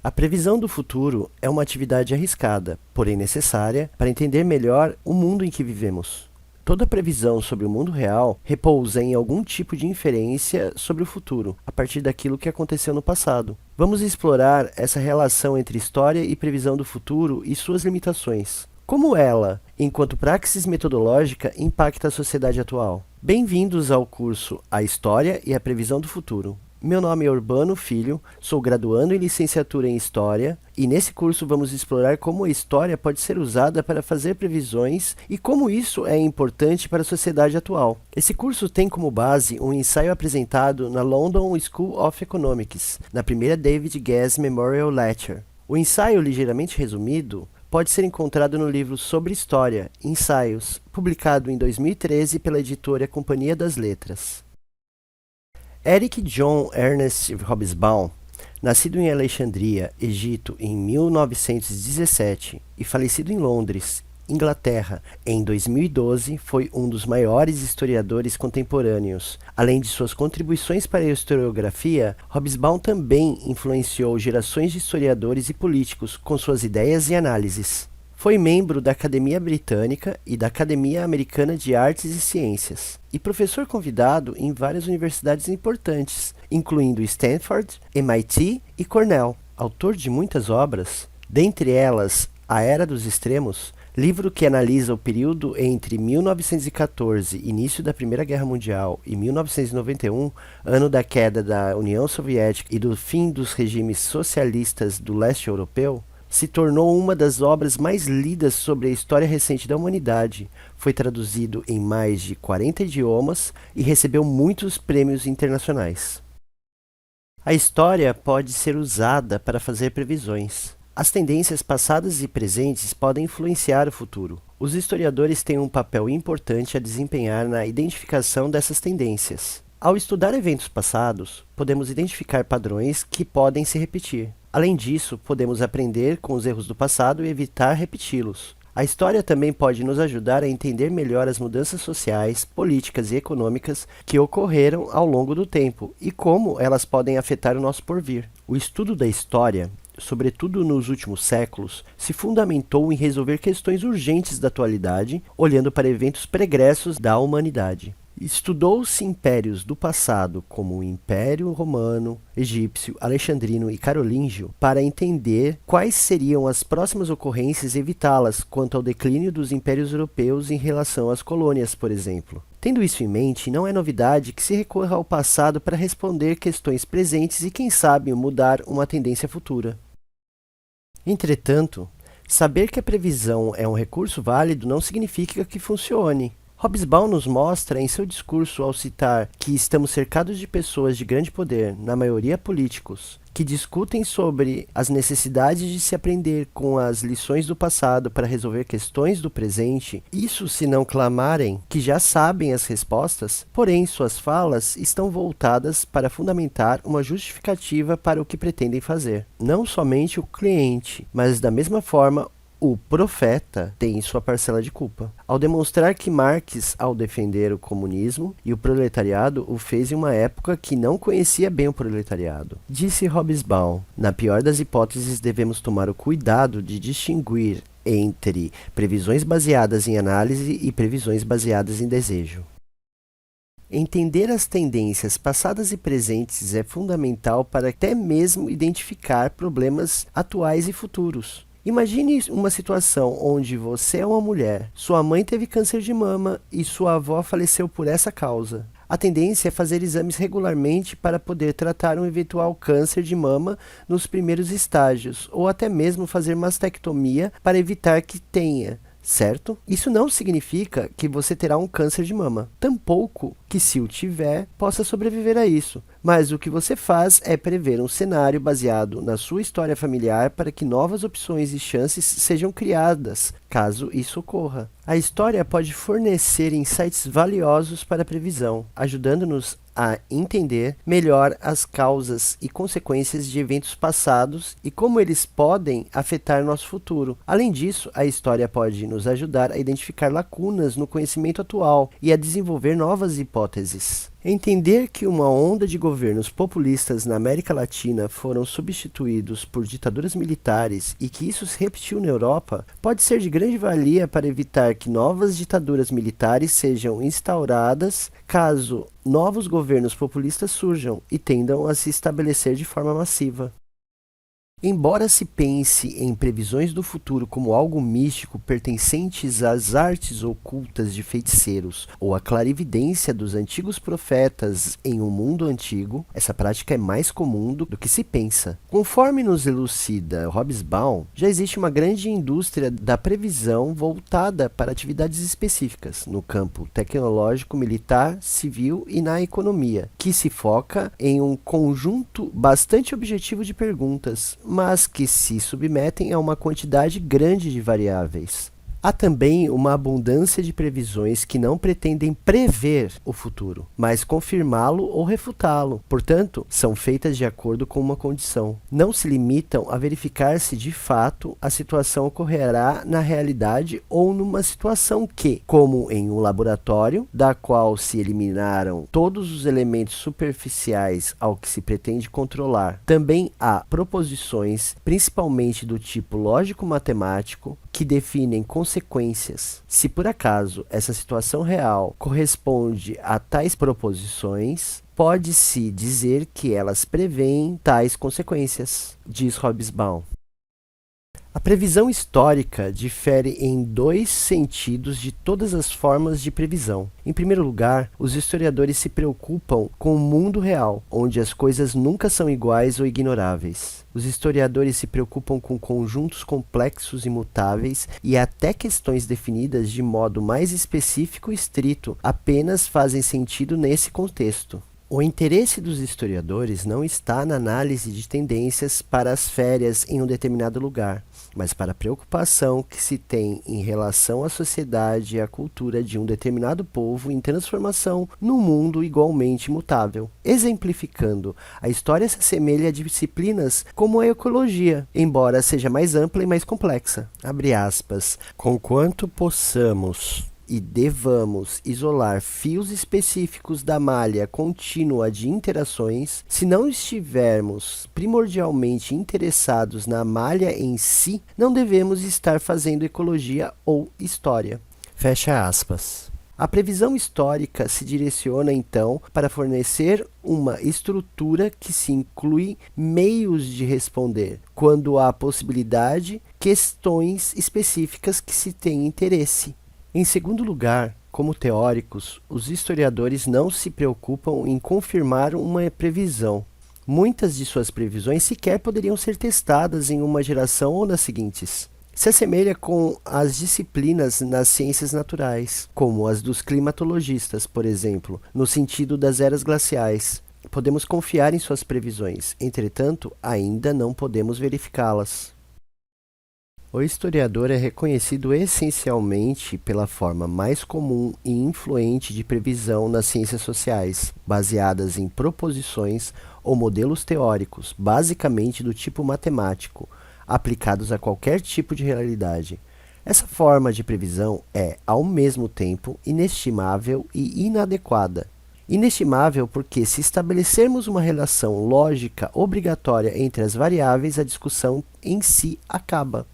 A previsão do futuro é uma atividade arriscada, porém necessária, para entender melhor o mundo em que vivemos. Toda previsão sobre o mundo real repousa em algum tipo de inferência sobre o futuro, a partir daquilo que aconteceu no passado. Vamos explorar essa relação entre história e previsão do futuro e suas limitações. Como ela, enquanto praxis metodológica, impacta a sociedade atual? Bem-vindos ao curso A História e a Previsão do Futuro. Meu nome é Urbano Filho, sou graduando em licenciatura em História e nesse curso vamos explorar como a história pode ser usada para fazer previsões e como isso é importante para a sociedade atual. Esse curso tem como base um ensaio apresentado na London School of Economics, na primeira David Guest Memorial Lecture. O ensaio, ligeiramente resumido, pode ser encontrado no livro Sobre História, Ensaios, publicado em 2013 pela editora Companhia das Letras. Eric John Ernest Hobsbawm, nascido em Alexandria, Egito, em 1917 e falecido em Londres, Inglaterra, em 2012, foi um dos maiores historiadores contemporâneos. Além de suas contribuições para a historiografia, Hobsbawm também influenciou gerações de historiadores e políticos com suas ideias e análises. Foi membro da Academia Britânica e da Academia Americana de Artes e Ciências, e professor convidado em várias universidades importantes, incluindo Stanford, MIT e Cornell. Autor de muitas obras, dentre elas A Era dos Extremos, livro que analisa o período entre 1914, início da Primeira Guerra Mundial, e 1991, ano da queda da União Soviética e do fim dos regimes socialistas do leste europeu, se tornou uma das obras mais lidas sobre a história recente da humanidade. Foi traduzido em mais de 40 idiomas e recebeu muitos prêmios internacionais. A história pode ser usada para fazer previsões. As tendências passadas e presentes podem influenciar o futuro. Os historiadores têm um papel importante a desempenhar na identificação dessas tendências. Ao estudar eventos passados, podemos identificar padrões que podem se repetir. Além disso, podemos aprender com os erros do passado e evitar repeti-los. A história também pode nos ajudar a entender melhor as mudanças sociais, políticas e econômicas que ocorreram ao longo do tempo e como elas podem afetar o nosso porvir. O estudo da história, sobretudo nos últimos séculos, se fundamentou em resolver questões urgentes da atualidade, olhando para eventos pregressos da humanidade. Estudou-se impérios do passado, como o Império Romano, Egípcio, Alexandrino e Carolíngio, para entender quais seriam as próximas ocorrências e evitá-las quanto ao declínio dos impérios europeus em relação às colônias, por exemplo. Tendo isso em mente, não é novidade que se recorra ao passado para responder questões presentes e, quem sabe, mudar uma tendência futura. Entretanto, saber que a previsão é um recurso válido não significa que funcione. Hobsbawm nos mostra em seu discurso ao citar que estamos cercados de pessoas de grande poder, na maioria políticos, que discutem sobre as necessidades de se aprender com as lições do passado para resolver questões do presente, isso se não clamarem que já sabem as respostas, porém suas falas estão voltadas para fundamentar uma justificativa para o que pretendem fazer. Não somente o cliente, mas da mesma forma o profeta tem sua parcela de culpa. Ao demonstrar que Marx, ao defender o comunismo e o proletariado, o fez em uma época que não conhecia bem o proletariado. Disse Hobsbawm, na pior das hipóteses devemos tomar o cuidado de distinguir entre previsões baseadas em análise e previsões baseadas em desejo. Entender as tendências passadas e presentes é fundamental para até mesmo identificar problemas atuais e futuros. Imagine uma situação onde você é uma mulher, sua mãe teve câncer de mama e sua avó faleceu por essa causa. A tendência é fazer exames regularmente para poder tratar um eventual câncer de mama nos primeiros estágios, ou até mesmo fazer mastectomia para evitar que tenha, certo? Isso não significa que você terá um câncer de mama, tampouco que, se o tiver, possa sobreviver a isso. Mas o que você faz é prever um cenário baseado na sua história familiar para que novas opções e chances sejam criadas, caso isso ocorra. A história pode fornecer insights valiosos para a previsão, ajudando-nos a entender melhor as causas e consequências de eventos passados e como eles podem afetar nosso futuro. Além disso, a história pode nos ajudar a identificar lacunas no conhecimento atual e a desenvolver novas hipóteses. Entender que uma onda de governos populistas na América Latina foram substituídos por ditaduras militares e que isso se repetiu na Europa pode ser de grande valia para evitar que novas ditaduras militares sejam instauradas caso novos governos populistas surjam e tendam a se estabelecer de forma massiva. Embora se pense em previsões do futuro como algo místico pertencentes às artes ocultas de feiticeiros ou à clarividência dos antigos profetas em um mundo antigo, essa prática é mais comum do que se pensa. Conforme nos elucida Hobsbawm, já existe uma grande indústria da previsão voltada para atividades específicas no campo tecnológico, militar, civil e na economia, que se foca em um conjunto bastante objetivo de perguntas, mas que se submetem a uma quantidade grande de variáveis. Há também uma abundância de previsões que não pretendem prever o futuro, mas confirmá-lo ou refutá-lo. Portanto, são feitas de acordo com uma condição. Não se limitam a verificar se de fato a situação ocorrerá na realidade ou numa situação que, como em um laboratório, da qual se eliminaram todos os elementos superficiais ao que se pretende controlar. Também há proposições, principalmente do tipo lógico-matemático, que definem consequências. Se por acaso essa situação real corresponde a tais proposições, pode-se dizer que elas preveem tais consequências, diz Hobsbawm. A previsão histórica difere em dois sentidos de todas as formas de previsão. Em primeiro lugar, os historiadores se preocupam com o mundo real, onde as coisas nunca são iguais ou ignoráveis. Os historiadores se preocupam com conjuntos complexos e mutáveis e até questões definidas de modo mais específico e estrito apenas fazem sentido nesse contexto. O interesse dos historiadores não está na análise de tendências para as férias em um determinado lugar, mas para a preocupação que se tem em relação à sociedade e à cultura de um determinado povo em transformação num mundo igualmente mutável. Exemplificando, a história se assemelha a disciplinas como a ecologia, embora seja mais ampla e mais complexa. Abre aspas. Conquanto possamos e devamos isolar fios específicos da malha contínua de interações, se não estivermos primordialmente interessados na malha em si, não devemos estar fazendo ecologia ou história. Fecha aspas. A previsão histórica se direciona, então, para fornecer uma estrutura que se inclui meios de responder, quando há possibilidade, questões específicas que se tem interesse. Em segundo lugar, como teóricos, os historiadores não se preocupam em confirmar uma previsão. Muitas de suas previsões sequer poderiam ser testadas em uma geração ou nas seguintes. Se assemelha com as disciplinas nas ciências naturais, como as dos climatologistas, por exemplo, no sentido das eras glaciais. Podemos confiar em suas previsões, entretanto, ainda não podemos verificá-las. O historiador é reconhecido essencialmente pela forma mais comum e influente de previsão nas ciências sociais, baseadas em proposições ou modelos teóricos, basicamente do tipo matemático, aplicados a qualquer tipo de realidade. Essa forma de previsão é, ao mesmo tempo, inestimável e inadequada. Inestimável porque, se estabelecermos uma relação lógica obrigatória entre as variáveis, a discussão em si acaba.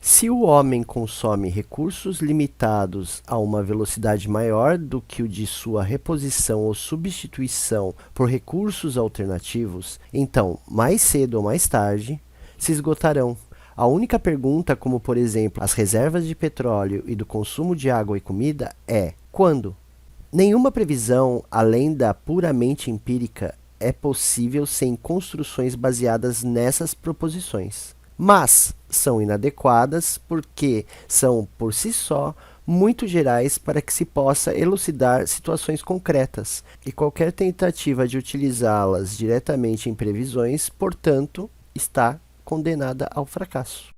Se o homem consome recursos limitados a uma velocidade maior do que o de sua reposição ou substituição por recursos alternativos, então, mais cedo ou mais tarde, se esgotarão. A única pergunta, como por exemplo as reservas de petróleo e do consumo de água e comida, é: quando? Nenhuma previsão, além da puramente empírica, é possível sem construções baseadas nessas proposições. Mas são inadequadas porque são, por si só, muito gerais para que se possa elucidar situações concretas, e qualquer tentativa de utilizá-las diretamente em previsões, portanto, está condenada ao fracasso.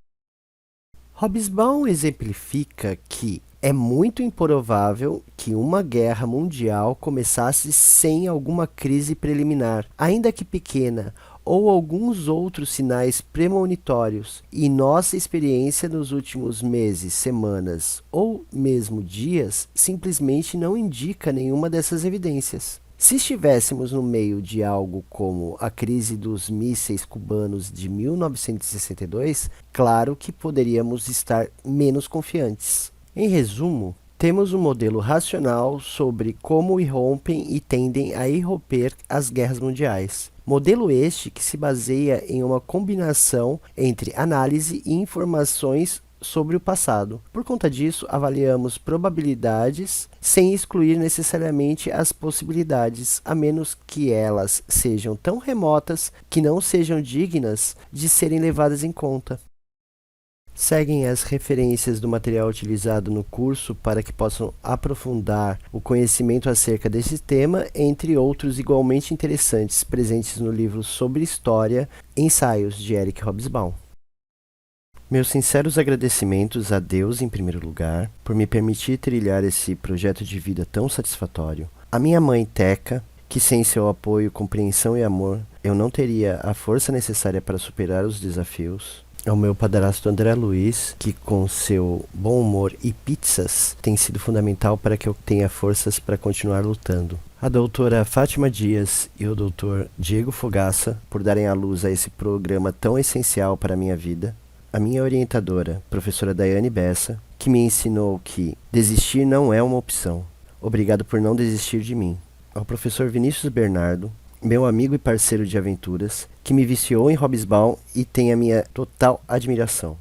Hobsbawm exemplifica que é muito improvável que uma guerra mundial começasse sem alguma crise preliminar, ainda que pequena, ou alguns outros sinais premonitórios, e nossa experiência nos últimos meses, semanas ou mesmo dias simplesmente não indica nenhuma dessas evidências. Se estivéssemos no meio de algo como a crise dos mísseis cubanos de 1962, claro que poderíamos estar menos confiantes. Em resumo, temos um modelo racional sobre como irrompem e tendem a irromper as guerras mundiais. Modelo este que se baseia em uma combinação entre análise e informações sobre o passado. Por conta disso, avaliamos probabilidades sem excluir necessariamente as possibilidades, a menos que elas sejam tão remotas que não sejam dignas de serem levadas em conta. Seguem as referências do material utilizado no curso para que possam aprofundar o conhecimento acerca desse tema, entre outros igualmente interessantes presentes no livro Sobre História, Ensaios de Eric Hobsbawm. Meus sinceros agradecimentos a Deus, em primeiro lugar, por me permitir trilhar esse projeto de vida tão satisfatório. A minha mãe, Teca, que sem seu apoio, compreensão e amor, eu não teria a força necessária para superar os desafios. Ao meu padrasto André Luiz, que com seu bom humor e pizzas tem sido fundamental para que eu tenha forças para continuar lutando. A doutora Fátima Dias e o doutor Diego Fogaça, por darem à luz a esse programa tão essencial para a minha vida. A minha orientadora, professora Daiane Bessa, que me ensinou que desistir não é uma opção. Obrigado por não desistir de mim. Ao professor Vinícius Bernardo, meu amigo e parceiro de aventuras, que me viciou em Hobsbawm e tem a minha total admiração.